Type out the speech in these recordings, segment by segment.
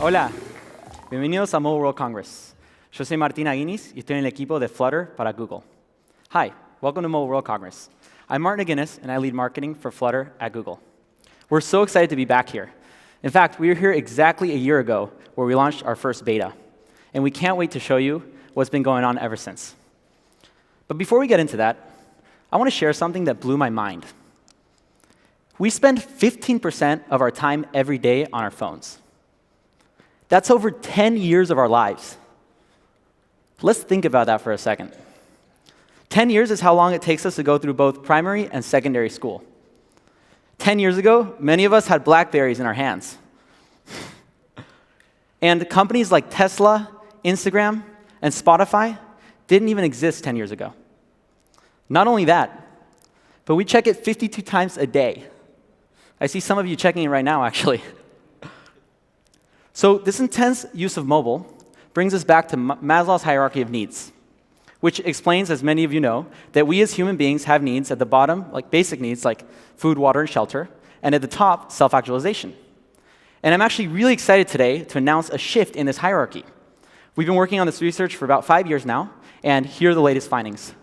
Hola, bienvenidos a Mobile World Congress. Yo soy Martín Aguinis y estoy en el equipo de Flutter para Google. Hi, welcome to Mobile World Congress. I'm Martin Aguinis, and I lead marketing for Flutter at Google. We're so excited to be back here. In fact, we were here exactly a year ago where we launched our first beta, and we can't wait to show you what's been going on ever since. But before we get into that, I want to share something that blew my mind. We spend 15% of our time every day on our phones. That's over 10 years of our lives. Let's think about that for a second. 10 years is how long it takes us to go through both primary and secondary school. 10 years ago, many of us had BlackBerries in our hands. And companies like Tesla, Instagram, and Spotify didn't even exist 10 years ago. Not only that, but we check it 52 times a day. I see some of you checking it right now, actually. So this intense use of mobile brings us back to Maslow's hierarchy of needs, which explains, as many of you know, that we as human beings have needs at the bottom, like basic needs like food, water, and shelter, and at the top, self-actualization. And I'm actually really excited today to announce a shift in this hierarchy. We've been working on this research for about 5 years now, and here are the latest findings.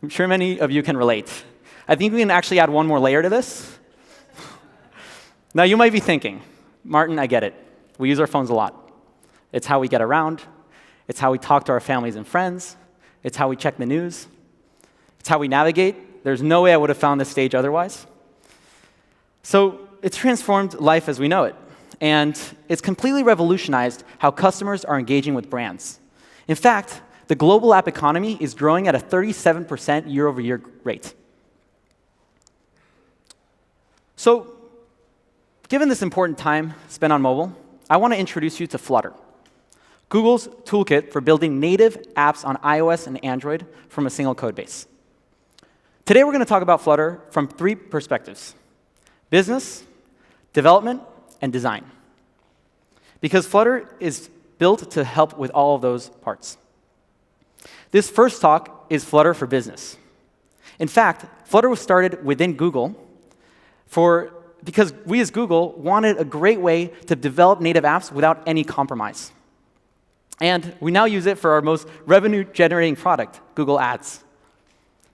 I'm sure many of you can relate. I think we can actually add one more layer to this. Now, you might be thinking, Martin, I get it. We use our phones a lot. It's how we get around. It's how we talk to our families and friends. It's how we check the news. It's how we navigate. There's no way I would have found this stage otherwise. So it's transformed life as we know it. And it's completely revolutionized how customers are engaging with brands. In fact, the global app economy is growing at a 37% year-over-year rate. So, given this important time spent on mobile, I want to introduce you to Flutter, Google's toolkit for building native apps on iOS and Android from a single code base. Today, we're going to talk about Flutter from 3 perspectives: business, development, and design. Because Flutter is built to help with all of those parts. This first talk is Flutter for business. In fact, Flutter was started within Google because we as Google wanted a great way to develop native apps without any compromise. And we now use it for our most revenue-generating product, Google Ads.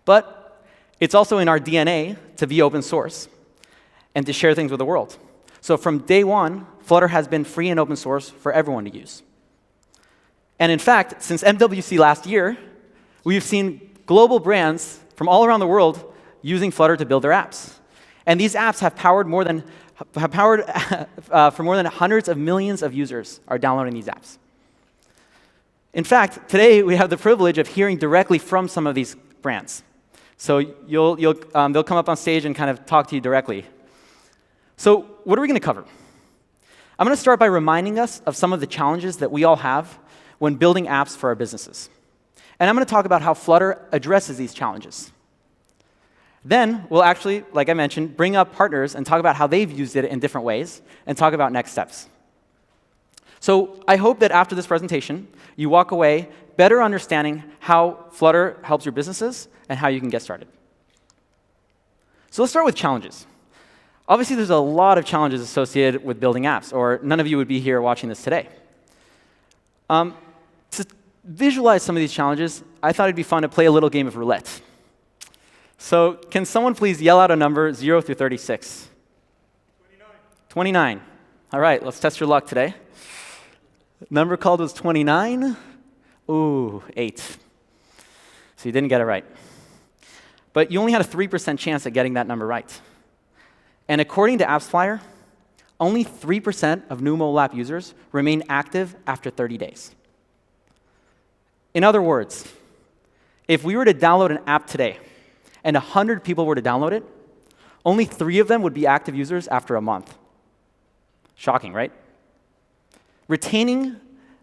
But it's also in our DNA to be open source and to share things with the world. So from day one, Flutter has been free and open source for everyone to use. And in fact, since MWC last year, we've seen global brands from all around the world using Flutter to build their apps. And these apps have powered for more than hundreds of millions of users are downloading these apps. In fact, today we have the privilege of hearing directly from some of these brands. So they'll come up on stage and kind of talk to you directly. So what are we going to cover? I'm going to start by reminding us of some of the challenges that we all have when building apps for our businesses. And I'm going to talk about how Flutter addresses these challenges. Then we'll actually, like I mentioned, bring up partners and talk about how they've used it in different ways and talk about next steps. So I hope that after this presentation, you walk away better understanding how Flutter helps your businesses and how you can get started. So let's start with challenges. Obviously, there's a lot of challenges associated with building apps, or none of you would be here watching this today. To visualize some of these challenges, I thought it'd be fun to play a little game of roulette. So can someone please yell out a number 0 through 36? 29. 29. All right, let's test your luck today. Number called was 29. Ooh, 8. So you didn't get it right. But you only had a 3% chance at getting that number right. And according to AppsFlyer, only 3% of new mobile app users remain active after 30 days. In other words, if we were to download an app today, and 100 people were to download it, only 3 of them would be active users after a month. Shocking, right? Retaining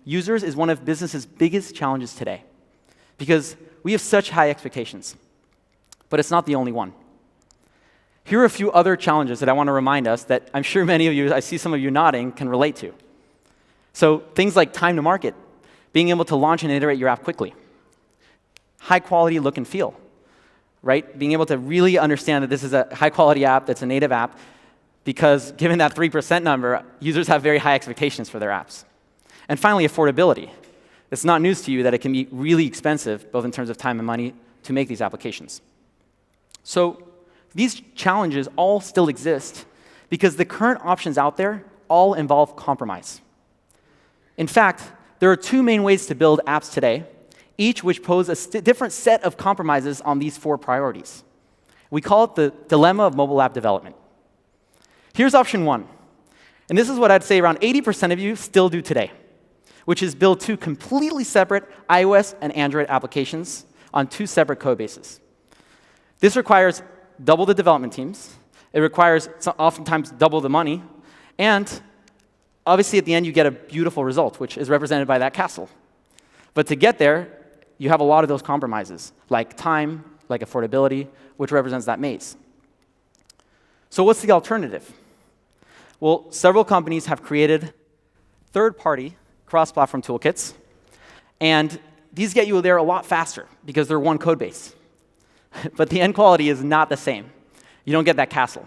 users is one of business's biggest challenges today because we have such high expectations. But it's not the only one. Here are a few other challenges that I want to remind us that I'm sure many of you, I see some of you nodding, can relate to. So things like time to market, being able to launch and iterate your app quickly. High quality look and feel. Right? Being able to really understand that this is a high-quality app that's a native app because given that 3% number, users have very high expectations for their apps. And finally, affordability. It's not news to you that it can be really expensive, both in terms of time and money, to make these applications. So these challenges all still exist because the current options out there all involve compromise. In fact, there are two main ways to build apps today, each which pose a different set of compromises on these 4 priorities. We call it the dilemma of mobile app development. Here's option 1, and this is what I'd say around 80% of you still do today, which is build 2 completely separate iOS and Android applications on 2 separate code bases. This requires double the development teams. It requires oftentimes double the money. And obviously, at the end, you get a beautiful result, which is represented by that castle. But to get there, you have a lot of those compromises, like time, like affordability, which represents that maze. So what's the alternative? Well, several companies have created third-party cross-platform toolkits. And these get you there a lot faster because they're one code base. But the end quality is not the same. You don't get that castle.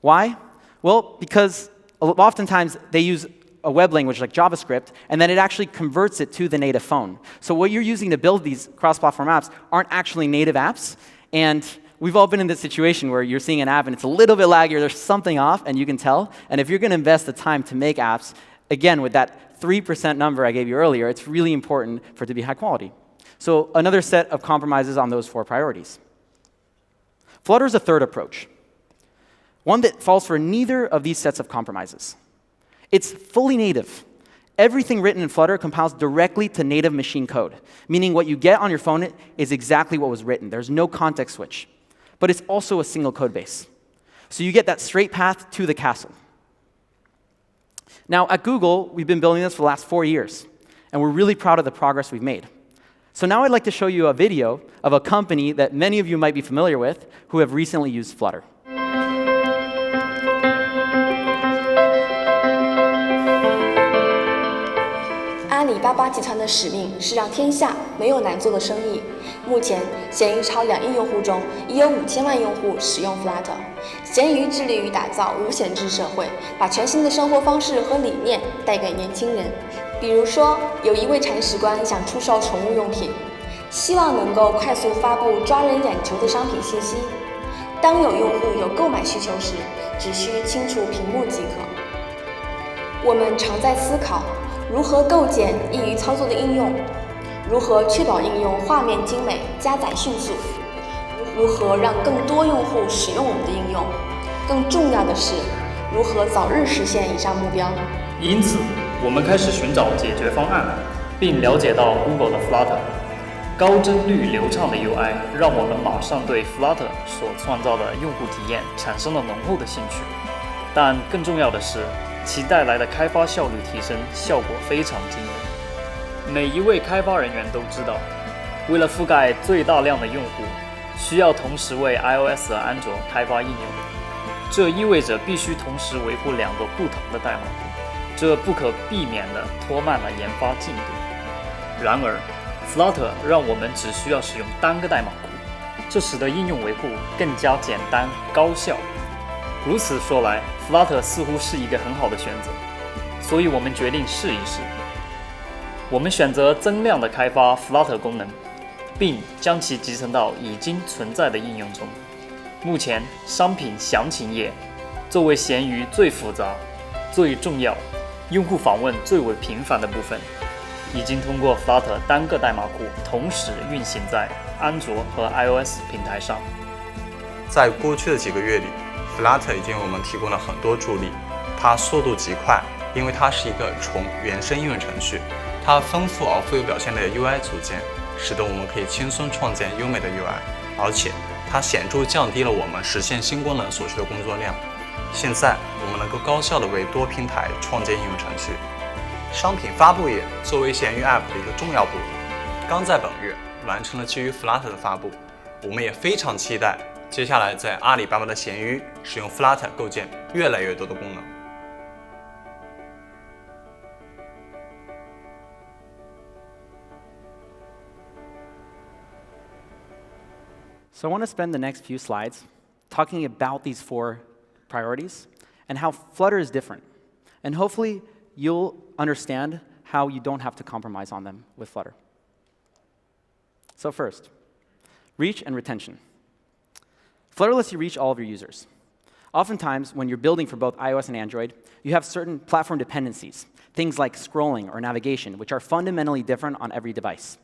Why? Well, because oftentimes they use a web language like JavaScript, and then it actually converts it to the native phone. So what you're using to build these cross-platform apps aren't actually native apps. And we've all been in this situation where you're seeing an app and it's a little bit laggy, or there's something off, and you can tell. And if you're going to invest the time to make apps, again, with that 3% number I gave you earlier, it's really important for it to be high quality. So another set of compromises on those 4 priorities. Flutter is a third approach, one that falls for neither of these sets of compromises. It's fully native. Everything written in Flutter compiles directly to native machine code, meaning what you get on your phone is exactly what was written. There's no context switch. But it's also a single code base. So you get that straight path to the castle. Now, at Google, we've been building this for the last 4 years, and we're really proud of the progress we've made. So now I'd like to show you a video of a company that many of you might be familiar with who have recently used Flutter. 阿里巴巴集团的使命是让天下没有难做的生意。目前，闲鱼超2亿用户中，已有5000万用户使用 Flutter。闲鱼致力于打造无闲置社会，把全新的生活方式和理念带给年轻人。比如说，有一位铲屎官想出售宠物用品，希望能够快速发布抓人眼球的商品信息。当有用户有购买需求时，只需清除屏幕即可。我们常在思考如何构建易于操作的应用，如何确保应用画面精美、加载迅速，如何让更多用户使用我们的应用。更重要的是，如何早日实现以上目标。因此，我们开始寻找解决方案，并了解到 Google 的 Flutter 高帧率流畅的 UI， 让我们马上对 Flutter 所创造的用户体验产生了浓厚的兴趣。但更重要的是，其带来的开发效率提升效果非常惊人。每一位开发人员都知道，为了覆盖最大量的用户，需要同时为 iOS 和安卓开发应用，这意味着必须同时维护2个不同的代码库，这不可避免地拖慢了研发进度。然而 Flutter 让我们只需要使用单个代码库，这使得应用维护更加简单高效。如此说来， Flutter 似乎是一个很好的选择，所以我们决定试一试。我们选择增量的开发 Flutter 功能，并将其集成到已经存在的应用中。目前，商品详情页作为闲鱼最复杂、最重要、用户访问最为频繁的部分，已经通过 Flutter 单个代码库同时运行在安卓和 iOS 平台上。在过去的几个月里， Flutter 已经为我们提供了很多助力。它速度极快，因为它是一个纯原生应用程序。它丰富而富有表现力的 UI 组件，使得我们可以轻松创建优美的 UI， 而且它显著降低了我们实现新功能所需的工作量。现在我们能够高效地为多平台创建应用程序。商品发布页作为闲鱼 App 的一个重要部分，刚在本月完成了基于 Flutter 的发布。我们也非常期待接下来在阿里巴巴的闲鱼使用 Flutter 构建越来越多的功能。So I want to spend the next few slides talking about these 4 priorities and how Flutter is different. And hopefully, you'll understand how you don't have to compromise on them with Flutter. So first, reach and retention. Flutter lets you reach all of your users. Oftentimes, when you're building for both iOS and Android, you have certain platform dependencies, things like scrolling or navigation, which are fundamentally different on every device.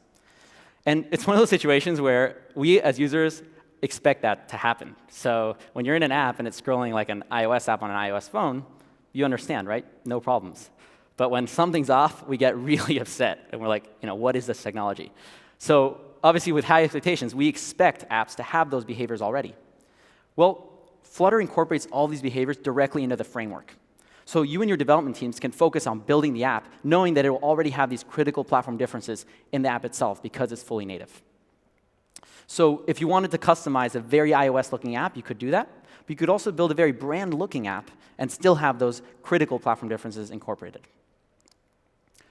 And it's one of those situations where we, as users, expect that to happen. So when you're in an app and it's scrolling like an iOS app on an iOS phone, you understand, right? No problems. But when something's off, we get really upset. And we're like, what is this technology? So obviously, with high expectations, we expect apps to have those behaviors already. Well, Flutter incorporates all these behaviors directly into the framework. So you and your development teams can focus on building the app, knowing that it will already have these critical platform differences in the app itself because it's fully native. So if you wanted to customize a very iOS-looking app, you could do that. But you could also build a very brand-looking app and still have those critical platform differences incorporated.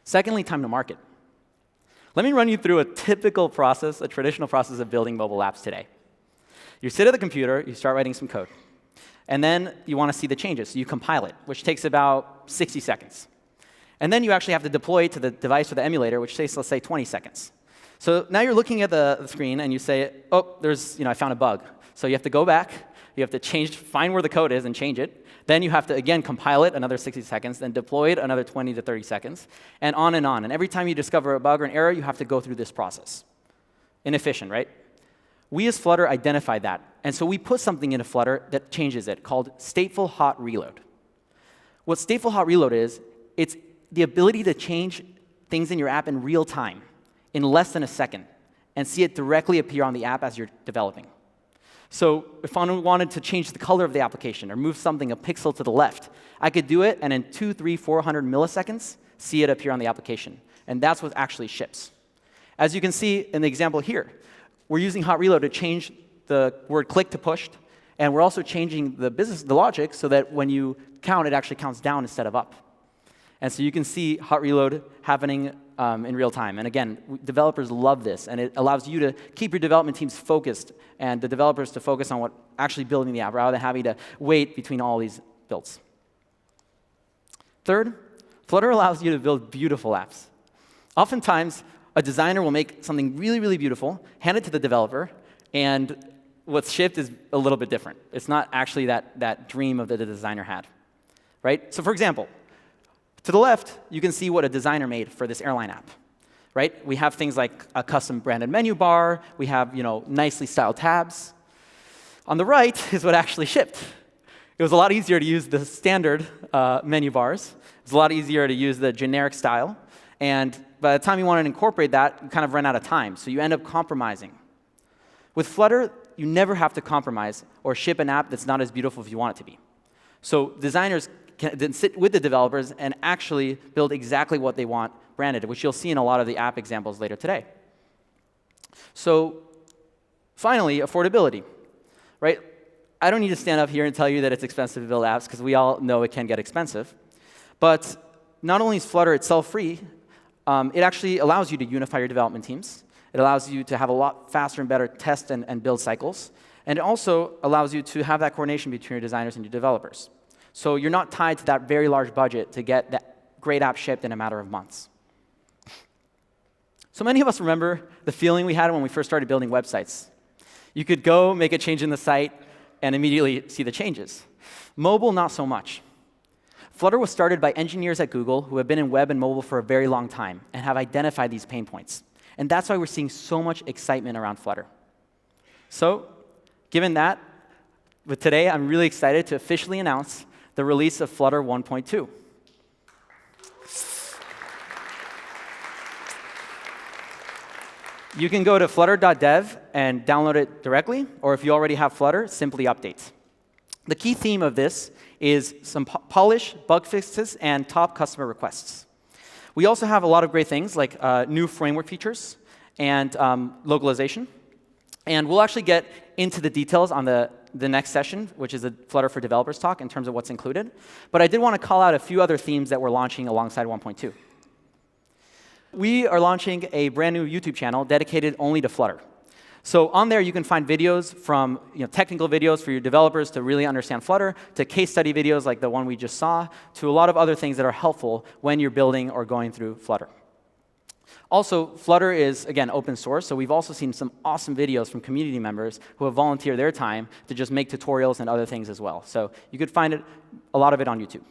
Secondly, time to market. Let me run you through a typical process, a traditional process of building mobile apps today. You sit at the computer, you start writing some code. And then you want to see the changes, so you compile it, which takes about 60 seconds. And then you actually have to deploy it to the device or the emulator, which takes, let's say, 20 seconds. So now you're looking at the screen, and you say, oh, I found a bug. So you have to go back, you have to find where the code is and change it. Then you have to, again, compile it another 60 seconds, then deploy it another 20 to 30 seconds, and on and on. And every time you discover a bug or an error, you have to go through this process. Inefficient, right? We as Flutter identified that, and so we put something into Flutter that changes it, called stateful hot reload. What stateful hot reload is, it's the ability to change things in your app in real time, in less than a second, and see it directly appear on the app as you're developing. So if I wanted to change the color of the application or move something a pixel to the left, I could do it, and in 200, 300, 400 milliseconds, see it appear on the application. And that's what actually ships. As you can see in the example here, we're using hot reload to change the word click to pushed, and we're also changing the logic so that when you count, it actually counts down instead of up. And so you can see hot reload happening in real time. And again, developers love this, and it allows you to keep your development teams focused and the developers to focus on actually building the app rather than having to wait between all these builds. Third, Flutter allows you to build beautiful apps. Oftentimes, a designer will make something really, really beautiful, hand it to the developer, and what's shipped is a little bit different. It's not actually that dream of that the designer had, right? So for example, to the left, you can see what a designer made for this airline app, right? We have things like a custom branded menu bar. We have nicely styled tabs. On the right is what actually shipped. It was a lot easier to use the standard menu bars. It was a lot easier to use the generic style. And by the time you want to incorporate that, you kind of run out of time. So you end up compromising. With Flutter, you never have to compromise or ship an app that's not as beautiful as you want it to be. So designers can then sit with the developers and actually build exactly what they want branded, which you'll see in a lot of the app examples later today. So finally, affordability, right? I don't need to stand up here and tell you that it's expensive to build apps, because we all know it can get expensive. But not only is Flutter itself free, it actually allows you to unify your development teams. It allows you to have a lot faster and better test and build cycles. And it also allows you to have that coordination between your designers and your developers. So you're not tied to that very large budget to get that great app shipped in a matter of months. So many of us remember the feeling we had when we first started building websites. You could go make a change in the site and immediately see the changes. Mobile, not so much. Flutter was started by engineers at Google who have been in web and mobile for a very long time and have identified these pain points. And that's why we're seeing so much excitement around Flutter. So, given that, with today, I'm really excited to officially announce the release of Flutter 1.2. You can go to flutter.dev and download it directly, or if you already have Flutter, simply update. The key theme of this is some polish, bug fixes, and top customer requests. We also have a lot of great things like new framework features and localization. And we'll actually get into the details on the next session, which is a Flutter for Developers talk in terms of what's included. But I did want to call out a few other themes that we're launching alongside 1.2. We are launching a brand new YouTube channel dedicated only to Flutter. So on there, you can find videos from technical videos for your developers to really understand Flutter, to case study videos like the one we just saw, to a lot of other things that are helpful when you're building or going through Flutter. Also, Flutter is, again, open source, so we've also seen some awesome videos from community members who have volunteered their time to just make tutorials and other things as well. So you could find a lot of it on YouTube.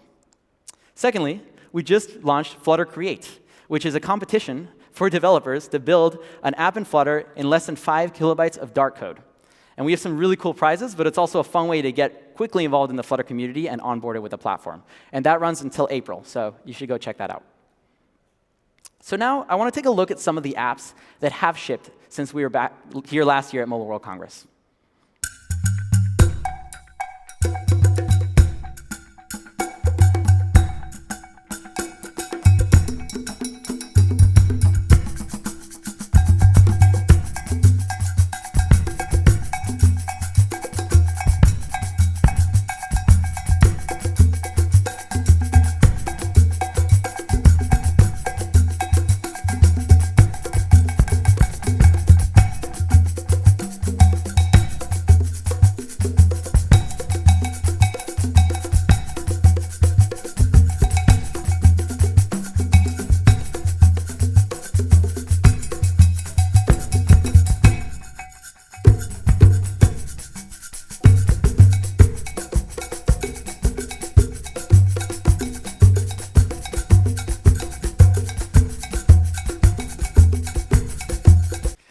Secondly, we just launched Flutter Create, which is a competition for developers to build an app in Flutter in less than 5 kilobytes of dark code. And we have some really cool prizes, but it's also a fun way to get quickly involved in the Flutter community and onboarded with the platform. And that runs until April, so you should go check that out. So now I want to take a look at some of the apps that have shipped since we were back here last year at Mobile World Congress.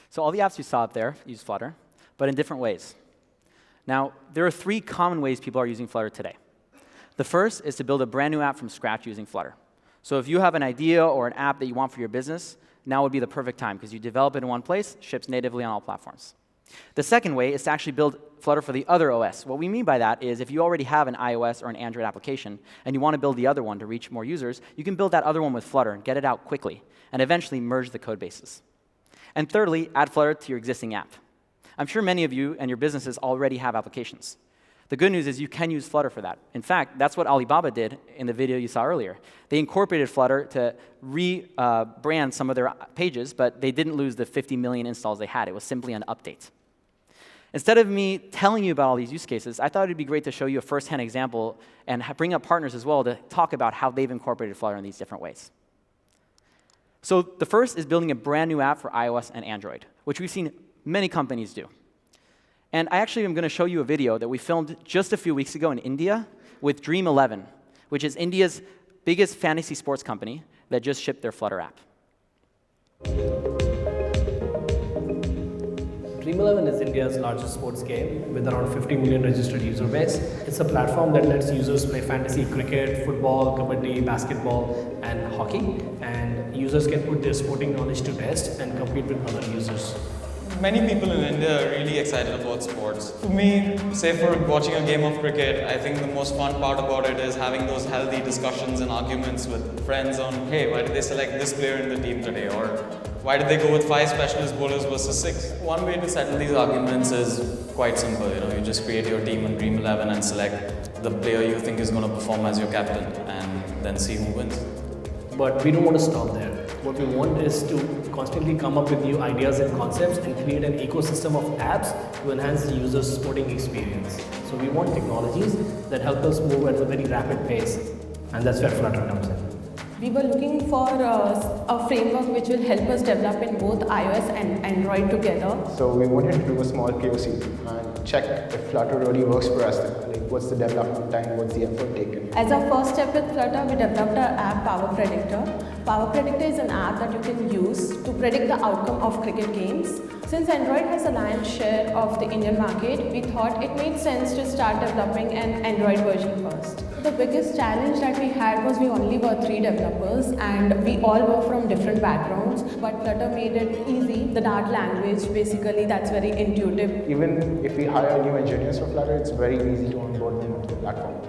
So all the apps you saw up there use Flutter, but in different ways. Now, there are 3 common ways people are using Flutter today. The first is to build a brand new app from scratch using Flutter. So if you have an idea or an app that you want for your business, now would be the perfect time, because you develop it in one place, ships natively on all platforms. The second way is to actually build Flutter for the other OS. What we mean by that is if you already have an iOS or an Android application and you want to build the other one to reach more users, you can build that other one with Flutter and get it out quickly, and eventually merge the code bases. And thirdly, add Flutter to your existing app. I'm sure many of you and your businesses already have applications. The good news is you can use Flutter for that. In fact, that's what Alibaba did in the video you saw earlier. They incorporated Flutter to rebrand some of their pages, but they didn't lose the 50 million installs they had. It was simply an update. Instead of me telling you about all these use cases, I thought it'd be great to show you a first-hand example and bring up partners as well to talk about how they've incorporated Flutter in these different ways. So the first is building a brand new app for iOS and Android, which we've seen many companies do. And I actually am going to show you a video that we filmed just a few weeks ago in India with Dream 11, which is India's biggest fantasy sports company that just shipped their Flutter app. Dream 11 is India's largest sports game with around 50 million registered user base. It's a platform that lets users play fantasy cricket, football, kabaddi, basketball, and hockey. And users can put their sporting knowledge to test and compete with other users. Many people in India are really excited about sports. For me, say for watching a game of cricket, I think the most fun part about it is having those healthy discussions and arguments with friends on, hey, why did they select this player in the team today? Or why did they go with 5 specialist bowlers versus 6? One way to settle these arguments is quite simple. You just create your team on Dream 11 and select the player you think is going to perform as your captain, and then see who wins. But we don't want to stop there. What we want is to constantly come up with new ideas and concepts and create an ecosystem of apps to enhance the user's sporting experience. So we want technologies that help us move at a very rapid pace, and that's where Flutter comes in. We were looking for a framework which will help us develop in both iOS and Android together. So we wanted to do a small POC and check if Flutter really works for us. Like, what's the development time, what's the effort taken. As our first step with Flutter, we developed our app Power Predictor. Power Predictor is an app that you can use to predict the outcome of cricket games. Since Android has a lion's share of the Indian market, we thought it made sense to start developing an Android version first. The biggest challenge that we had was we only were 3 developers and we all were from different backgrounds, but Flutter made it easy. The Dart language, basically, that's very intuitive. Even if we hire new engineers for Flutter, it's very easy to onboard them onto the platform.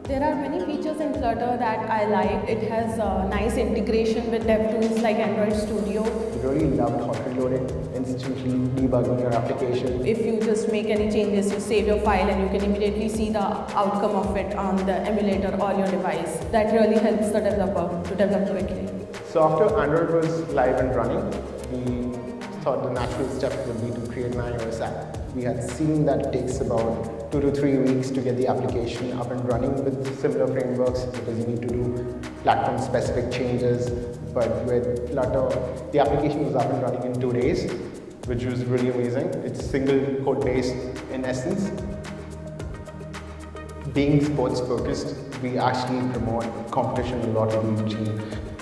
There are many features in Flutter that I like. It has a nice integration with dev tools like Android Studio. We really loved hot reloading, instantly debugging your application. If you just make any changes, you save your file and you can immediately see the outcome of it on the emulator or your device. That really helps the developer to develop quickly. So after Android was live and running, we thought the natural step would be to create an iOS app. We had seen that it takes about 2 to 3 weeks to get the application up and running with similar frameworks because you need to do platform-specific changes. But with Flutter, the application was up and running in 2 days, which was really amazing. It's single code base in essence. Being sports-focused, we actually promote competition a lot on the team.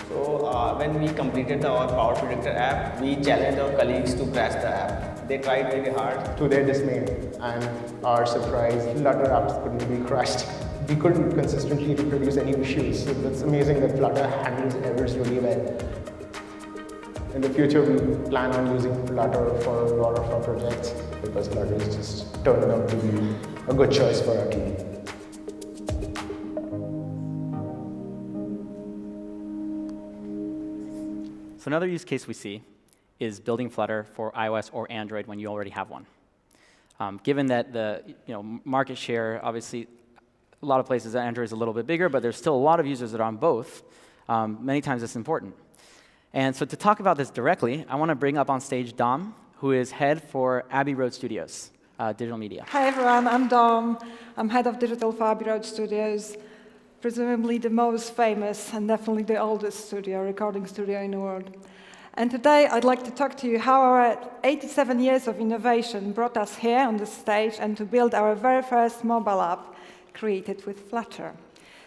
So when we completed our Power Predictor app, we challenged our colleagues to crash the app. They tried very hard. To their dismay and our surprise, Flutter apps couldn't be crashed. We couldn't consistently reproduce any issues. So that's amazing that Flutter handles errors really well. In the future, we plan on using Flutter for a lot of our projects because Flutter has just turned out to be a good choice for our team. So another use case we see is building Flutter for iOS or Android when you already have one. Given that the market share, obviously, a lot of places Android is a little bit bigger, but there's still a lot of users that are on both. Many times it's important. And so to talk about this directly, I want to bring up on stage Dom, who is head for Abbey Road Studios, digital media. Hi everyone, I'm Dom. I'm head of digital for Abbey Road Studios, presumably the most famous and definitely the oldest recording studio in the world. And today I'd like to talk to you how our 87 years of innovation brought us here on the stage and to build our very first mobile app created with Flutter.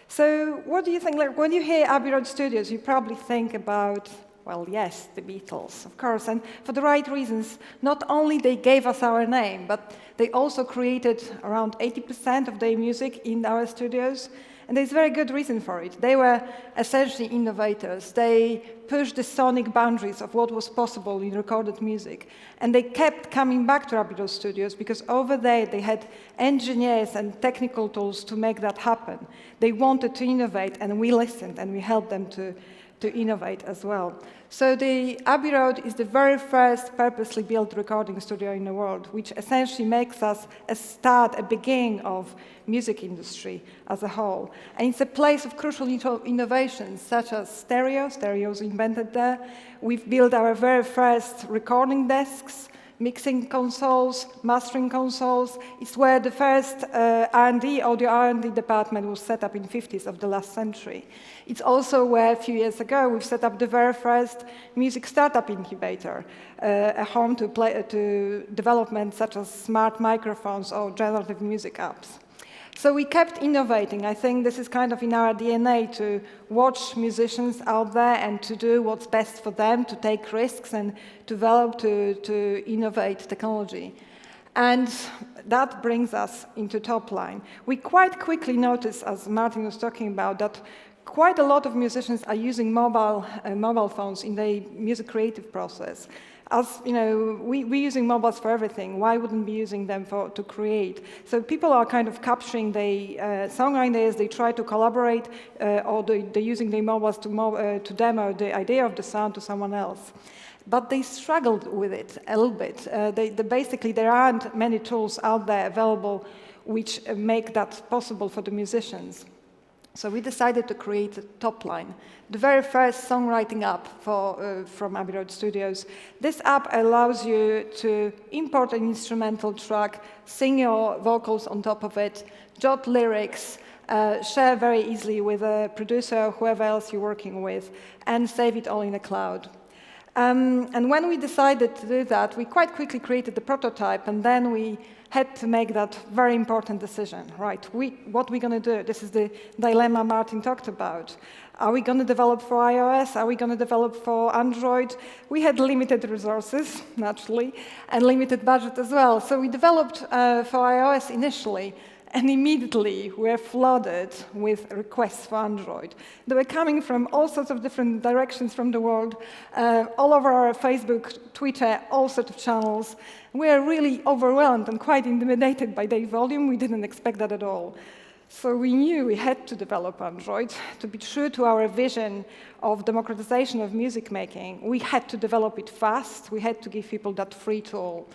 So what do you think? Like, when you hear Abbey Road Studios, you probably think about, well, yes, the Beatles, of course, and for the right reasons. Not only they gave us our name, but they also created around 80% of their music in our studios. And there's a very good reason for it. They were essentially innovators. They pushed the sonic boundaries of what was possible in recorded music. And they kept coming back to Abbey Road Studios because over there they had engineers and technical tools to make that happen. They wanted to innovate, and we listened, and we helped them to innovate as well. So the Abbey Road is the very first purposely built recording studio in the world, which essentially makes us a beginning of music industry as a whole. And it's a place of crucial innovations, such as stereo. Stereo was invented there. We've built our very first recording desks, mixing consoles, mastering consoles. It's where the first audio R&D department was set up in the 50s of the last century. It's also where, a few years ago, we've set up the very first music startup incubator, a home to development such as smart microphones or generative music apps. So we kept innovating. I think this is kind of in our DNA to watch musicians out there and to do what's best for them, to take risks and develop, to innovate technology. And that brings us into top line. We quite quickly noticed, as Martin was talking about, that quite a lot of musicians are using mobile phones in their music creative process. As you know, we're using mobiles for everything. Why wouldn't we be using them to create? So people are kind of capturing their song ideas. They try to collaborate, or they're using their mobiles to demo the idea of the sound to someone else. But they struggled with it a little bit. Basically, there aren't many tools out there available which make that possible for the musicians. So we decided to create a top line, the very first songwriting app from Abbey Road Studios. This app allows you to import an instrumental track, sing your vocals on top of it, jot lyrics, share very easily with a producer or whoever else you're working with, and save it all in the cloud. And when we decided to do that, we quite quickly created the prototype, and then we had to make that very important decision, right? What are we going to do? This is the dilemma Martin talked about. Are we going to develop for iOS? Are we going to develop for Android? We had limited resources, naturally, and limited budget as well. So we developed for iOS initially, and immediately we're flooded with requests for Android. They were coming from all sorts of different directions from the world, all over our Facebook, Twitter, all sorts of channels. We are really overwhelmed and quite intimidated by their volume. We didn't expect that at all. So we knew we had to develop Android. To be true to our vision of democratization of music making, we had to develop it fast. We had to give people that free tool.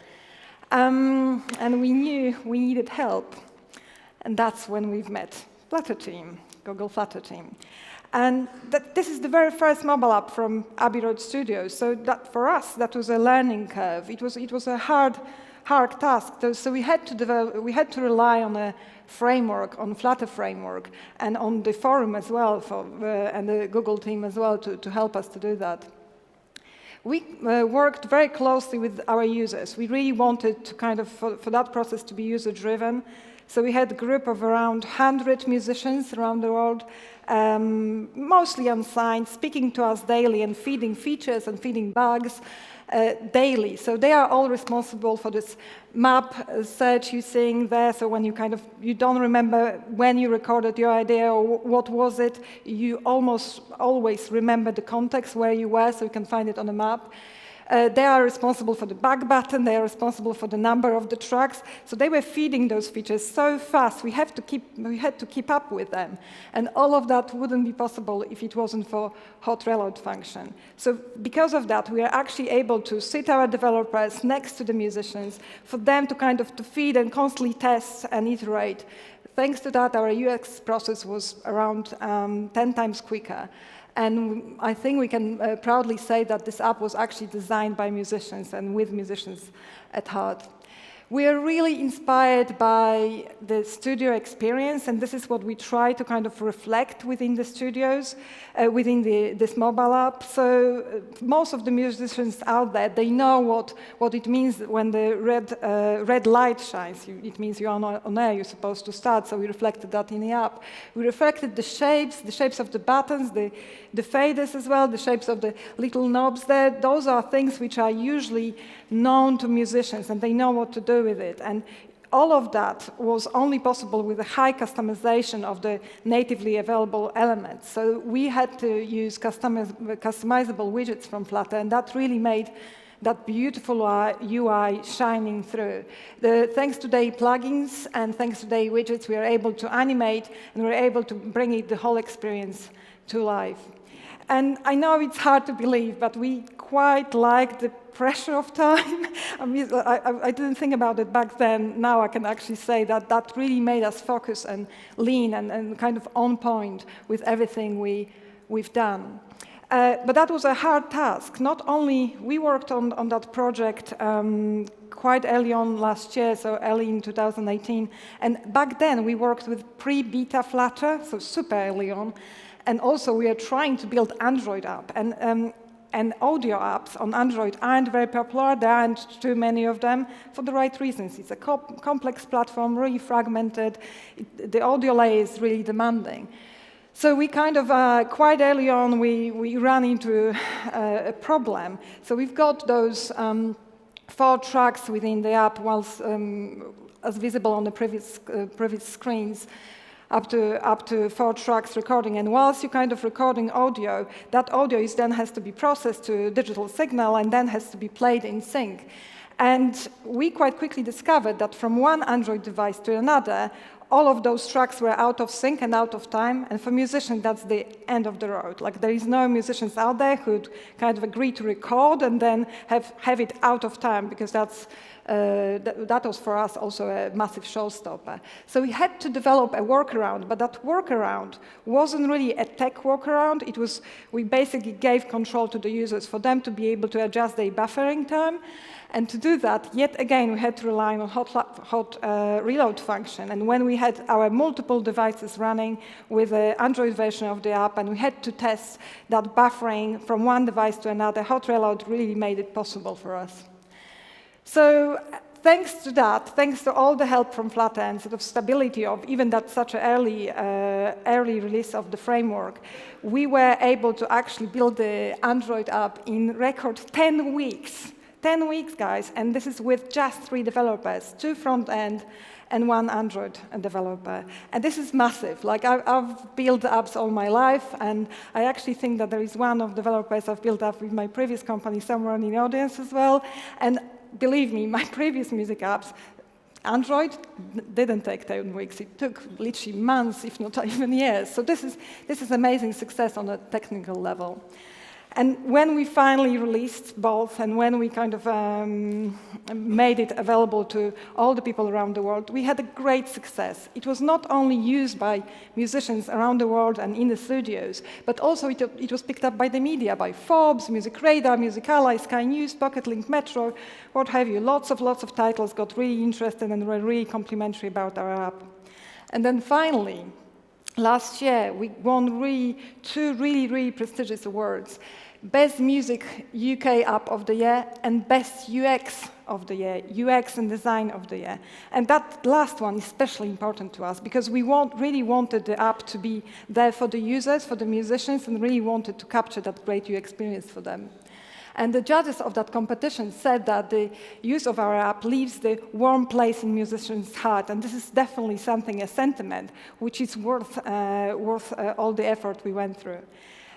And we knew we needed help. And that's when we've met Flutter team, Google Flutter team. And this is the very first mobile app from Abbey Road Studios. So that, for us, that was a learning curve. It was a hard task. So we had to rely on a framework, on Flutter framework, and on the forum as well, and the Google team as well to help us to do that. We worked very closely with our users. We really wanted to kind of, for that process to be user-driven. So we had a group of around 100 musicians around the world, mostly unsigned, speaking to us daily and feeding features and feeding bugs daily. So they are all responsible for this map search you're seeing there. So when you don't remember when you recorded your idea or what was it, you almost always remember the context where you were, so you can find it on the map. They are responsible for the back button, they are responsible for the number of the tracks. So they were feeding those features so fast, we had to keep up with them. And all of that wouldn't be possible if it wasn't for hot reload function. So because of that, we are actually able to sit our developers next to the musicians for them to to feed and constantly test and iterate. Thanks to that, our UX process was around 10 times quicker. And I think we can proudly say that this app was actually designed by musicians and with musicians at heart. We are really inspired by the studio experience, and this is what we try to reflect within the studios, within this mobile app. So most of the musicians out there, they know what it means when the red light shines. It means you're on air, you're supposed to start, so we reflected that in the app. We reflected the shapes of the buttons, the faders as well, the shapes of the little knobs there. Those are things which are usually known to musicians, and they know what to do with it. And all of that was only possible with a high customization of the natively available elements. So we had to use customizable widgets from Flutter, and that really made that beautiful UI shining through. Thanks to the plugins and thanks to the widgets, we are able to animate, and we're able to bring the whole experience to life. And I know it's hard to believe, but we quite like the pressure of time. I didn't think about it back then. Now I can actually say that that really made us focus and lean and on point with everything we've done. But that was a hard task. Not only we worked on that project quite early on last year, so early in 2018. And back then we worked with pre-beta Flutter, so super early on. And also, we are trying to build Android app. And audio apps on Android aren't very popular. There aren't too many of them for the right reasons. It's a complex platform, really fragmented. The audio layer is really demanding. So we quite early on, we ran into a problem. So we've got those 4 tracks within the app, as visible on the previous screens. Up to 4 tracks recording, and whilst you're recording audio, that audio then has to be processed to a digital signal and then has to be played in sync. And we quite quickly discovered that from one Android device to another, all of those tracks were out of sync and out of time, and for musicians, that's the end of the road. Like, there is no musicians out there who'd agree to record and then have it out of time, because that was for us also a massive showstopper. So we had to develop a workaround, but that workaround wasn't really a tech workaround. We basically gave control to the users for them to be able to adjust their buffering time. And to do that, yet again, we had to rely on hot reload function. And when we had our multiple devices running with the Android version of the app, and we had to test that buffering from one device to another, hot reload really made it possible for us. So thanks to that, thanks to all the help from Flutter and stability of even that such an early release of the framework, we were able to actually build the Android app in record 10 weeks. 10 weeks, guys, and this is with just 3 developers, 2 front-end and 1 Android developer. And this is massive. Like, I've built apps all my life, and I actually think that there is one of developers I've built up with my previous company somewhere in the audience as well. And believe me, my previous music apps, Android didn't take 10 weeks. It took literally months, if not even years. So this is amazing success on a technical level. And when we finally released both, and when we kind of made it available to all the people around the world, we had a great success. It was not only used by musicians around the world and in the studios, but also it was picked up by the media, by Forbes, Music Radar, Music Ally, Sky News, Pocket Link, Metro, what have you. Lots of titles got really interested and were really complimentary about our app. And then finally, last year, we won two really prestigious awards. Best Music UK App of the Year and Best UX of the Year, UX and Design of the Year. And that last one is especially important to us because we really wanted the app to be there for the users, for the musicians, and really wanted to capture that great UX experience for them. And the judges of that competition said that the use of our app leaves the warm place in musicians' heart, and this is definitely something, a sentiment, which is worth all the effort we went through.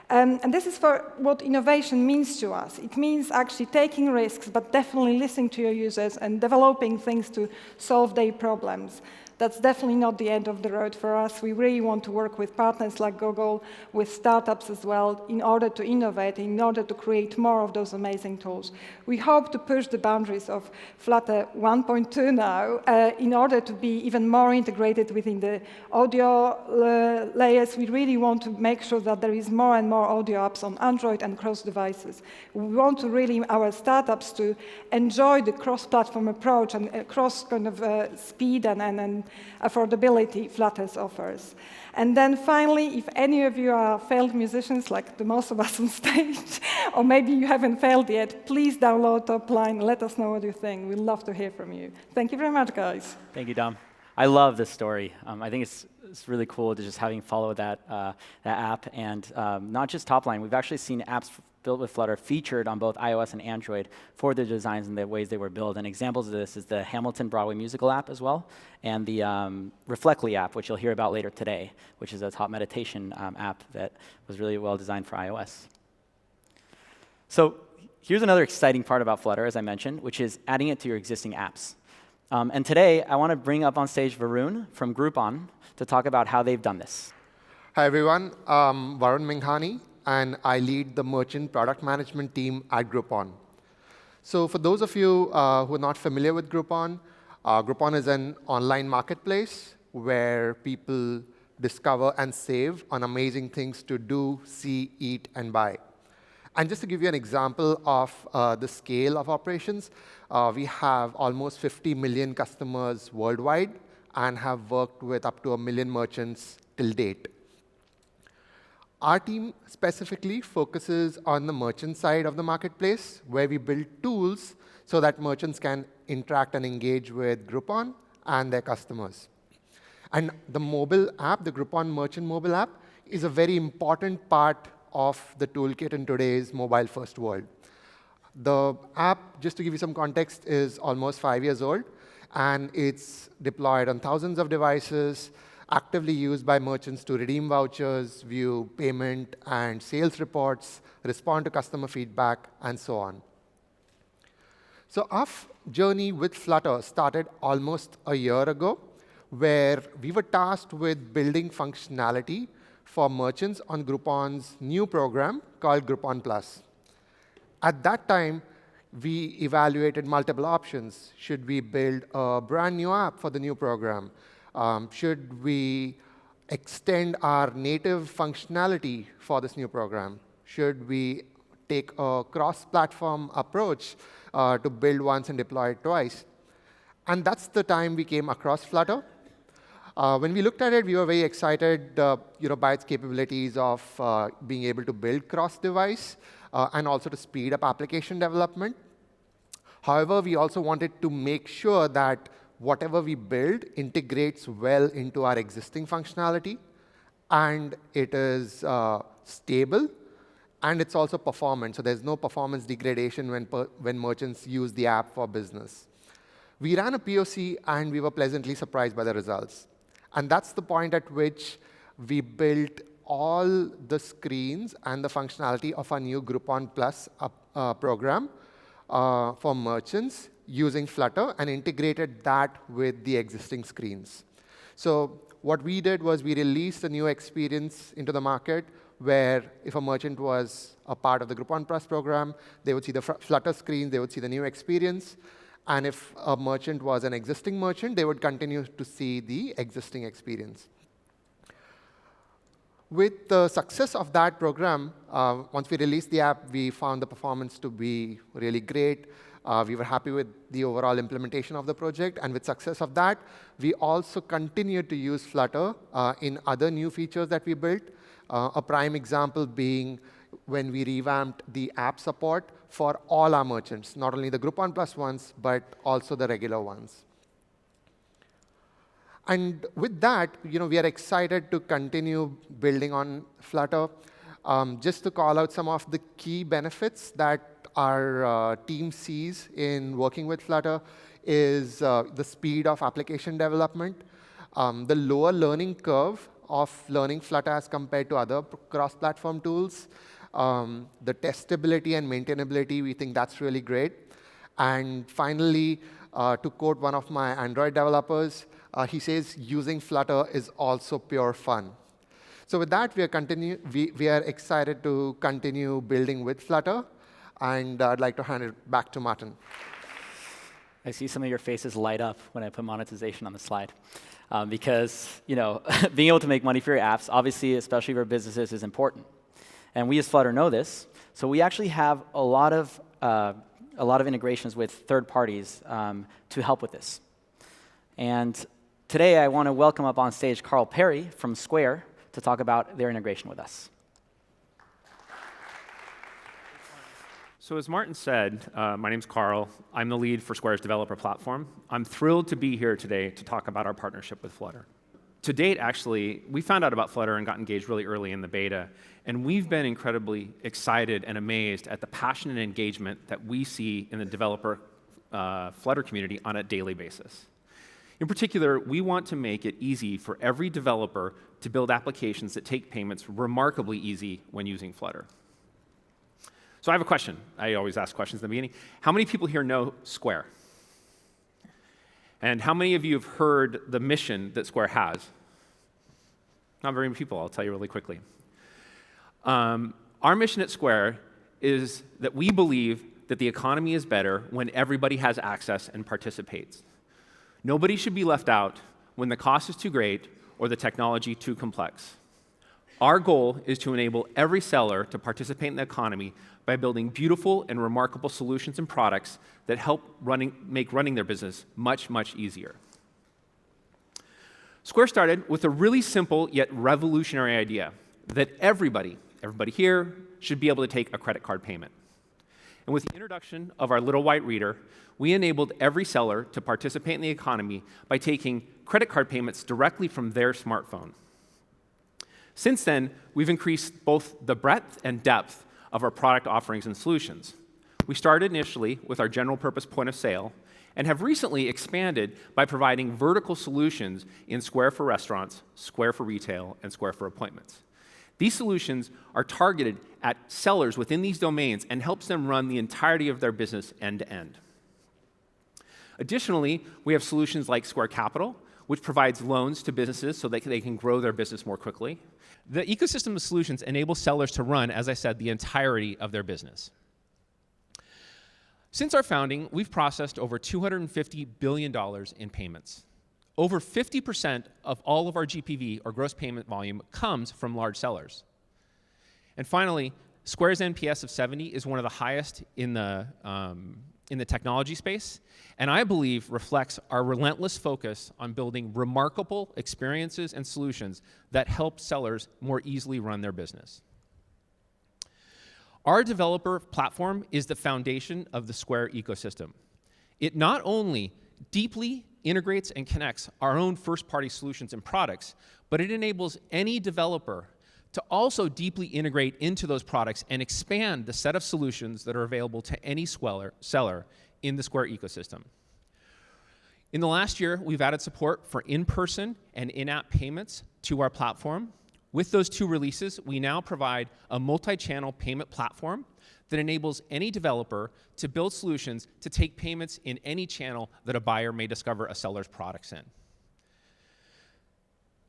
And this is for what innovation means to us. It means actually taking risks, but definitely listening to your users and developing things to solve their problems. That's definitely not the end of the road for us. We really want to work with partners like Google, with startups as well, in order to innovate, in order to create more of those amazing tools. We hope to push the boundaries of Flutter 1.2 now in order to be even more integrated within the audio layers. We really want to make sure that there is more and more audio apps on Android and cross devices. We want to really, our startups to enjoy the cross-platform approach and cross kind of speed and affordability Flutter offers. And then finally, if any of you are failed musicians, like the most of us on stage, or maybe you haven't failed yet, please download Topline. Let us know what you think. We'd love to hear from you. Thank you very much, guys. Thank you, Dom. I love this story. I think it's really cool to just having followed that app, and not just Topline. We've actually seen apps built with Flutter featured on both iOS and Android for their designs and the ways they were built. And examples of this is the Hamilton Broadway musical app as well, and the Reflectly app, which you'll hear about later today, which is a top meditation app that was really well designed for iOS. So here's another exciting part about Flutter, as I mentioned, which is adding it to your existing apps. And today, I want to bring up on stage Varun from Groupon to talk about how they've done this. Hi, everyone. I'm Varun Menghani, and I lead the merchant product management team at Groupon. So for those of you who are not familiar with Groupon, Groupon is an online marketplace where people discover and save on amazing things to do, see, eat, and buy. And just to give you an example of the scale of operations, we have almost 50 million customers worldwide and have worked with up to 1 million merchants till date. Our team specifically focuses on the merchant side of the marketplace, where we build tools so that merchants can interact and engage with Groupon and their customers. And the mobile app, the Groupon Merchant mobile app, is a very important part of the toolkit in today's mobile-first world. The app, just to give you some context, is almost 5 years old, and it's deployed on thousands of devices, actively used by merchants to redeem vouchers, view payment and sales reports, respond to customer feedback, and so on. So our journey with Flutter started almost a year ago, where we were tasked with building functionality for merchants on Groupon's new program called Groupon Plus. At that time, we evaluated multiple options. Should we build a brand new app for the new program? Should we extend our native functionality for this new program? Should we take a cross-platform approach to build once and deploy it twice? And that's the time we came across Flutter. When we looked at it, we were very excited by its capabilities of being able to build cross-device and also to speed up application development. However, we also wanted to make sure that whatever we build integrates well into our existing functionality, and it is stable, and it's also performant. So there's no performance degradation when merchants use the app for business. We ran a POC, and we were pleasantly surprised by the results. And that's the point at which we built all the screens and the functionality of our new Groupon Plus program for merchants using Flutter and integrated that with the existing screens. So what we did was we released a new experience into the market where if a merchant was a part of the Groupon Plus program, they would see the Flutter screen, they would see the new experience. And if a merchant was an existing merchant, they would continue to see the existing experience. With the success of that program, once we released the app, we found the performance to be really great. We were happy with the overall implementation of the project. And with success of that, we also continued to use Flutter in other new features that we built. A prime example being when we revamped the app support for all our merchants, not only the Groupon Plus ones, but also the regular ones. And with that, we are excited to continue building on Flutter. Just to call out some of the key benefits that our team sees in working with Flutter is the speed of application development, the lower learning curve of learning Flutter as compared to other cross-platform tools, the testability and maintainability, we think that's really great. And finally, to quote one of my Android developers, he says, using Flutter is also pure fun. So with that, we are excited to continue building with Flutter. And I'd like to hand it back to Martin. I see some of your faces light up when I put monetization on the slide. Because being able to make money for your apps, obviously, especially for businesses, is important. And we as Flutter know this. So we actually have a lot of integrations with third parties to help with this. And today, I want to welcome up on stage Carl Perry from Square to talk about their integration with us. So as Martin said, my name's Carl. I'm the lead for Square's developer platform. I'm thrilled to be here today to talk about our partnership with Flutter. To date, actually, we found out about Flutter and got engaged really early in the beta. And we've been incredibly excited and amazed at the passion and engagement that we see in the developer Flutter community on a daily basis. In particular, we want to make it easy for every developer to build applications that take payments remarkably easy when using Flutter. So I have a question. I always ask questions in the beginning. How many people here know Square? And how many of you have heard the mission that Square has? Not very many people, I'll tell you really quickly. Our mission at Square is that we believe that the economy is better when everybody has access and participates. Nobody should be left out when the cost is too great or the technology too complex. Our goal is to enable every seller to participate in the economy by building beautiful and remarkable solutions and products that help make running their business much, much easier. Square started with a really simple yet revolutionary idea that everybody here should be able to take a credit card payment. And with the introduction of our little white reader, we enabled every seller to participate in the economy by taking credit card payments directly from their smartphone. Since then, we've increased both the breadth and depth of our product offerings and solutions. We started initially with our general purpose point of sale and have recently expanded by providing vertical solutions in Square for Restaurants, Square for Retail, and Square for Appointments. These solutions are targeted at sellers within these domains and helps them run the entirety of their business end to end. Additionally, we have solutions like Square Capital, which provides loans to businesses so that they can grow their business more quickly. The ecosystem of solutions enables sellers to run, as I said, the entirety of their business. Since our founding, we've processed over $250 billion in payments. Over 50% of all of our GPV, or gross payment volume, comes from large sellers. And finally, Square's NPS of 70 is one of the highest in the technology space, and I believe reflects our relentless focus on building remarkable experiences and solutions that help sellers more easily run their business. Our developer platform is the foundation of the Square ecosystem. It not only deeply integrates and connects our own first-party solutions and products, but it enables any developer to also deeply integrate into those products and expand the set of solutions that are available to any seller in the Square ecosystem. In the last year, we've added support for in-person and in-app payments to our platform. With those two releases, we now provide a multi-channel payment platform that enables any developer to build solutions to take payments in any channel that a buyer may discover a seller's products in.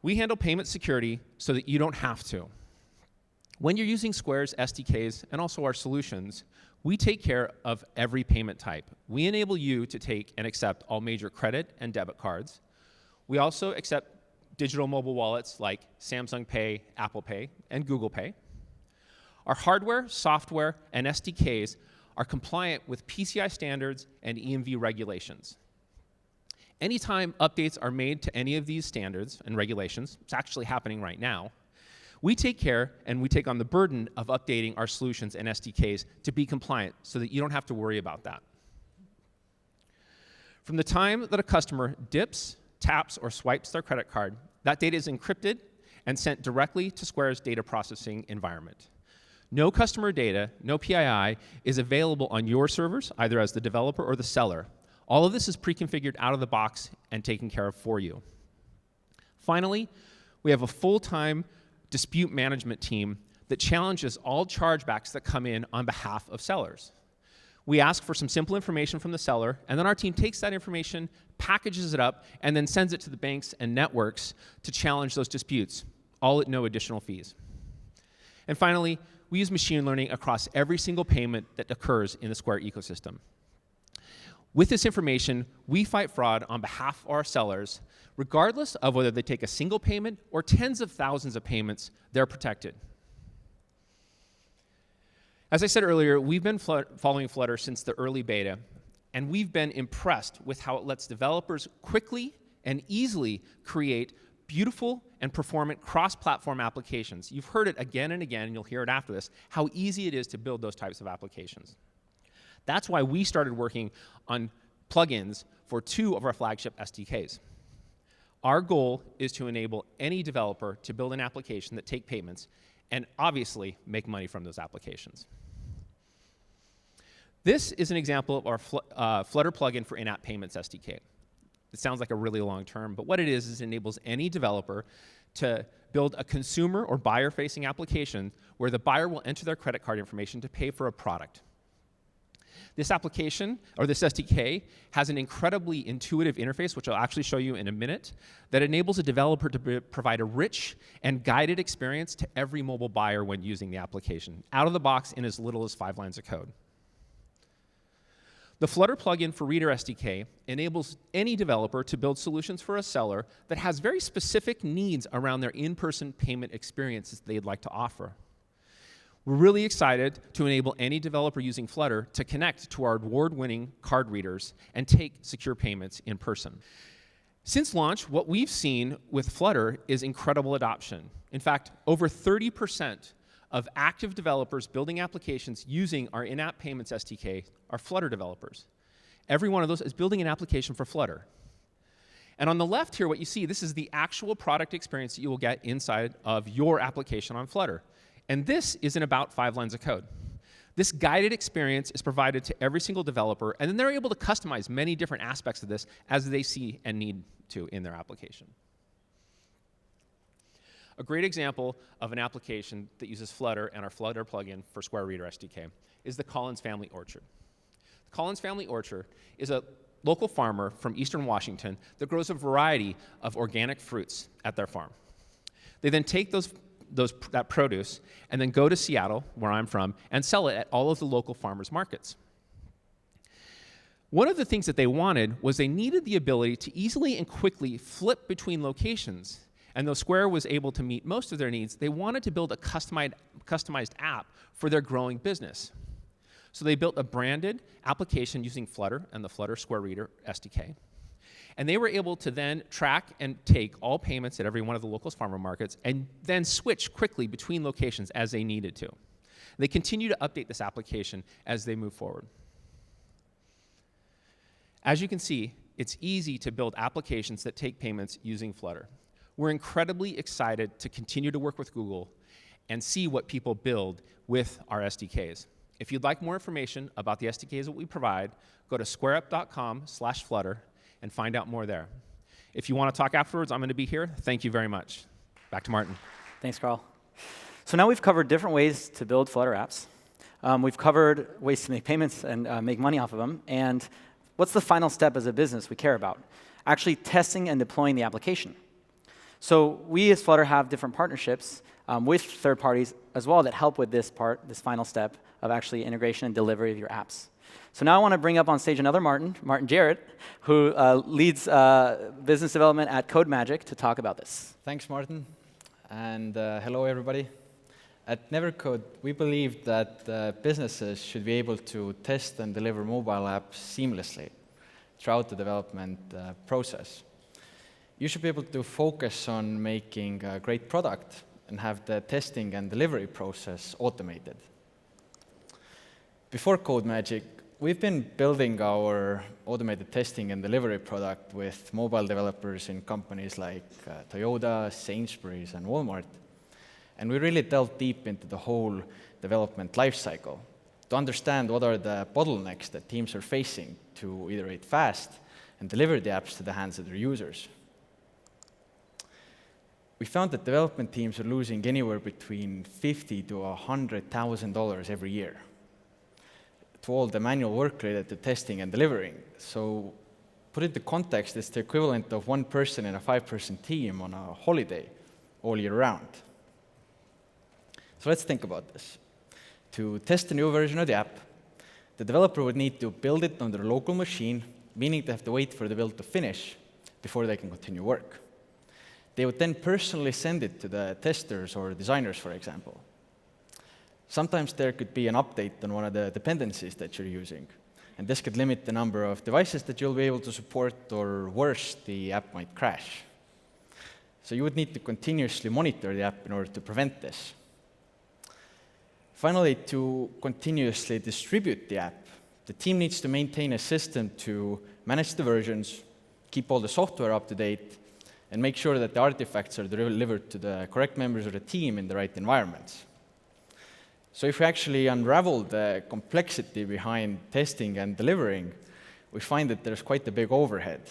We handle payment security so that you don't have to. When you're using Square's SDKs and also our solutions, we take care of every payment type. We enable you to take and accept all major credit and debit cards. We also accept digital mobile wallets like Samsung Pay, Apple Pay, and Google Pay. Our hardware, software, and SDKs are compliant with PCI standards and EMV regulations. Anytime updates are made to any of these standards and regulations, it's actually happening right now, we take care and we take on the burden of updating our solutions and SDKs to be compliant so that you don't have to worry about that. From the time that a customer dips, taps, or swipes their credit card, that data is encrypted and sent directly to Square's data processing environment. No customer data, no PII, is available on your servers, either as the developer or the seller. All of this is pre-configured out of the box and taken care of for you. Finally, we have a full-time dispute management team that challenges all chargebacks that come in on behalf of sellers. We ask for some simple information from the seller, and then our team takes that information, packages it up, and then sends it to the banks and networks to challenge those disputes, all at no additional fees. And finally, we use machine learning across every single payment that occurs in the Square ecosystem. With this information, we fight fraud on behalf of our sellers. Regardless of whether they take a single payment or tens of thousands of payments, they're protected. As I said earlier, we've been following Flutter since the early beta, and we've been impressed with how it lets developers quickly and easily create beautiful and performant cross-platform applications. You've heard it again and again, and you'll hear it after this, how easy it is to build those types of applications. That's why we started working on plugins for 2 of our flagship SDKs. Our goal is to enable any developer to build an application that take payments and obviously make money from those applications. This is an example of our Flutter plugin for in-app payments SDK. It sounds like a really long term, but what it is it enables any developer to build a consumer or buyer-facing application where the buyer will enter their credit card information to pay for a product. This application, or this SDK, has an incredibly intuitive interface, which I'll actually show you in a minute, that enables a developer to provide a rich and guided experience to every mobile buyer when using the application, out of the box in as little as 5 lines of code. The Flutter plugin for Reader SDK enables any developer to build solutions for a seller that has very specific needs around their in-person payment experiences they'd like to offer. We're really excited to enable any developer using Flutter to connect to our award-winning card readers and take secure payments in person. Since launch, what we've seen with Flutter is incredible adoption. In fact, over 30% of active developers building applications using our in-app payments SDK are Flutter developers. Every one of those is building an application for Flutter. And on the left here, what you see, this is the actual product experience that you will get inside of your application on Flutter. And this is in about 5 lines of code. This guided experience is provided to every single developer, and then they're able to customize many different aspects of this as they see and need to in their application. A great example of an application that uses Flutter and our Flutter plugin for Square Reader SDK is the Collins Family Orchard. The Collins Family Orchard is a local farmer from eastern Washington that grows a variety of organic fruits at their farm. They then take that produce and then go to Seattle, where I'm from, and sell it at all of the local farmers markets. One of the things that they wanted was they needed the ability to easily and quickly flip between locations. And though Square was able to meet most of their needs, they wanted to build a customized app for their growing business. So they built a branded application using Flutter and the Flutter Square Reader SDK. And they were able to then track and take all payments at every one of the local farmer markets and then switch quickly between locations as they needed to. They continue to update this application as they move forward. As you can see, it's easy to build applications that take payments using Flutter. We're incredibly excited to continue to work with Google and see what people build with our SDKs. If you'd like more information about the SDKs that we provide, go to squareup.com/Flutter and find out more there. If you want to talk afterwards, I'm going to be here. Thank you very much. Back to Martin. Thanks, Carl. So now we've covered different ways to build Flutter apps. We've covered ways to make payments and make money off of them. And what's the final step as a business we care about? Actually testing and deploying the application. So we as Flutter have different partnerships with third parties as well that help with this final step of actually integration and delivery of your apps. So now I want to bring up on stage another Martin Jeret, who leads business development at Codemagic to talk about this. Thanks, Martin. And hello, everybody. At Nevercode, we believe that businesses should be able to test and deliver mobile apps seamlessly throughout the development process. You should be able to focus on making a great product and have the testing and delivery process automated. Before Codemagic, we've been building our automated testing and delivery product with mobile developers in companies like Toyota, Sainsbury's, and Walmart. And we really delved deep into the whole development lifecycle to understand what are the bottlenecks that teams are facing to iterate fast and deliver the apps to the hands of their users. We found that development teams are losing anywhere between $50,000 to $100,000 every year to all the manual work related to testing and delivering. So put it into context, it's the equivalent of one person in a 5-person team on a holiday all year round. So let's think about this. To test a new version of the app, the developer would need to build it on their local machine, meaning they have to wait for the build to finish before they can continue work. They would then personally send it to the testers or designers, for example. Sometimes there could be an update on one of the dependencies that you're using, and this could limit the number of devices that you'll be able to support, or worse, the app might crash. So you would need to continuously monitor the app in order to prevent this. Finally, to continuously distribute the app, the team needs to maintain a system to manage the versions, keep all the software up to date, and make sure that the artifacts are delivered to the correct members of the team in the right environments. So if we actually unravel the complexity behind testing and delivering, we find that there's quite a big overhead,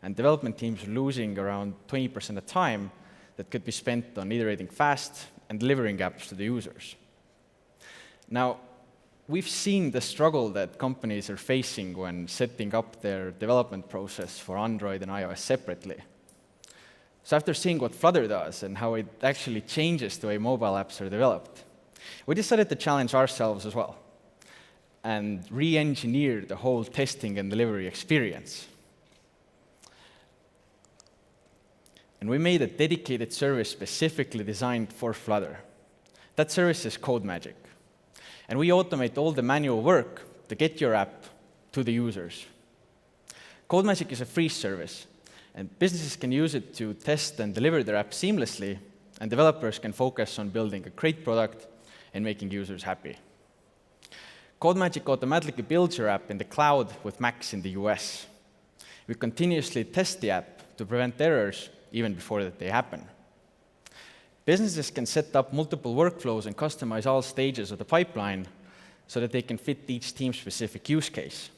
and development teams are losing around 20% of time that could be spent on iterating fast and delivering apps to the users. Now, we've seen the struggle that companies are facing when setting up their development process for Android and iOS separately. So after seeing what Flutter does and how it actually changes the way mobile apps are developed, we decided to challenge ourselves as well and re-engineer the whole testing and delivery experience. And we made a dedicated service specifically designed for Flutter. That service is Codemagic. And we automate all the manual work to get your app to the users. Codemagic is a free service, and businesses can use it to test and deliver their app seamlessly, and developers can focus on building a great product and making users happy. Codemagic automatically builds your app in the cloud with Macs in the US. We continuously test the app to prevent errors even before they happen. Businesses can set up multiple workflows and customize all stages of the pipeline so that they can fit each team's specific use case.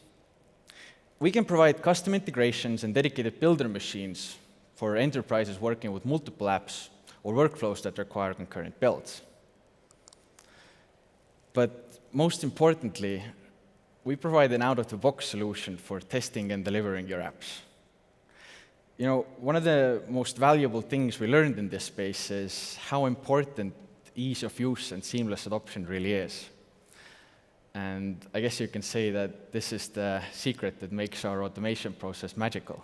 We can provide custom integrations and dedicated builder machines for enterprises working with multiple apps or workflows that require concurrent builds. But most importantly, we provide an out-of-the-box solution for testing and delivering your apps. You know, one of the most valuable things we learned in this space is how important ease of use and seamless adoption really is. And I guess you can say that this is the secret that makes our automation process magical.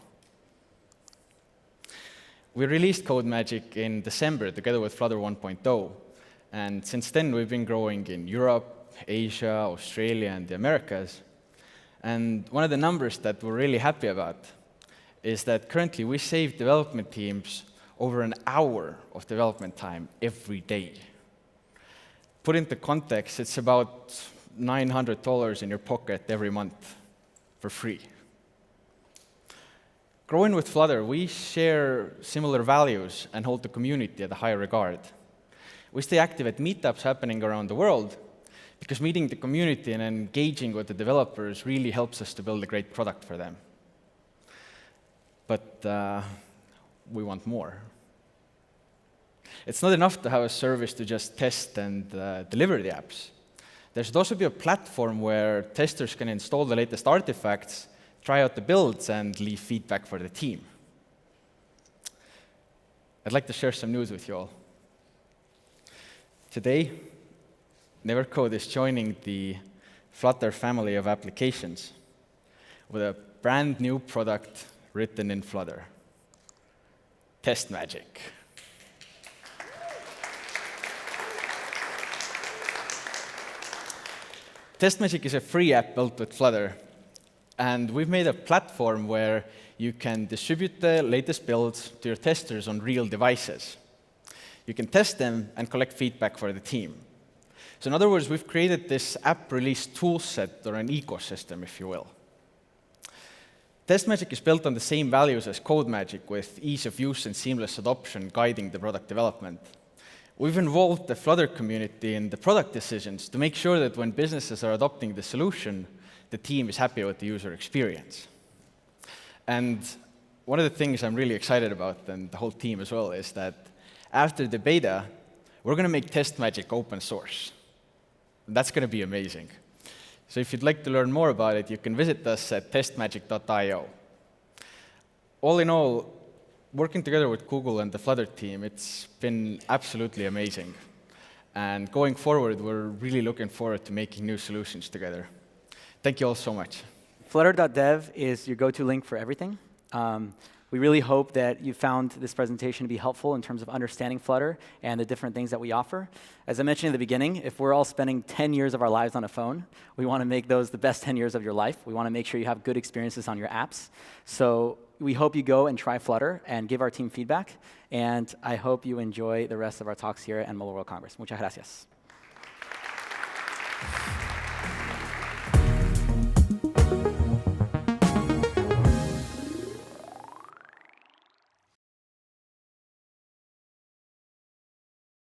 We released Codemagic in December together with Flutter 1.0. And since then, we've been growing in Europe, Asia, Australia, and the Americas. And one of the numbers that we're really happy about is that currently we save development teams over an hour of development time every day. Put into context, it's about $900 in your pocket every month for free. Growing with Flutter, we share similar values and hold the community at a high regard. We stay active at meetups happening around the world because meeting the community and engaging with the developers really helps us to build a great product for them. But we want more. It's not enough to have a service to just test and deliver the apps. There should also be a platform where testers can install the latest artifacts, try out the builds, and leave feedback for the team. I'd like to share some news with you all. Today, Nevercode is joining the Flutter family of applications with a brand new product written in Flutter, Testmagic. Testmagic is a free app built with Flutter, and we've made a platform where you can distribute the latest builds to your testers on real devices. You can test them and collect feedback for the team. So in other words, we've created this app release toolset, or an ecosystem, if you will. Testmagic is built on the same values as Codemagic, with ease of use and seamless adoption guiding the product development. We've involved the Flutter community in the product decisions to make sure that when businesses are adopting the solution, the team is happy with the user experience. And one of the things I'm really excited about, and the whole team as well, is that after the beta, we're going to make Testmagic open source. And that's going to be amazing. So if you'd like to learn more about it, you can visit us at testmagic.io. All in all, working together with Google and the Flutter team, it's been absolutely amazing. And going forward, we're really looking forward to making new solutions together. Thank you all so much. Flutter.dev is your go-to link for everything. We really hope that you found this presentation to be helpful in terms of understanding Flutter and the different things that we offer. As I mentioned in the beginning, if we're all spending 10 years of our lives on a phone, we want to make those the best 10 years of your life. We want to make sure you have good experiences on your apps. So we hope you go and try Flutter and give our team feedback. And I hope you enjoy the rest of our talks here at Mobile World Congress. Muchas gracias.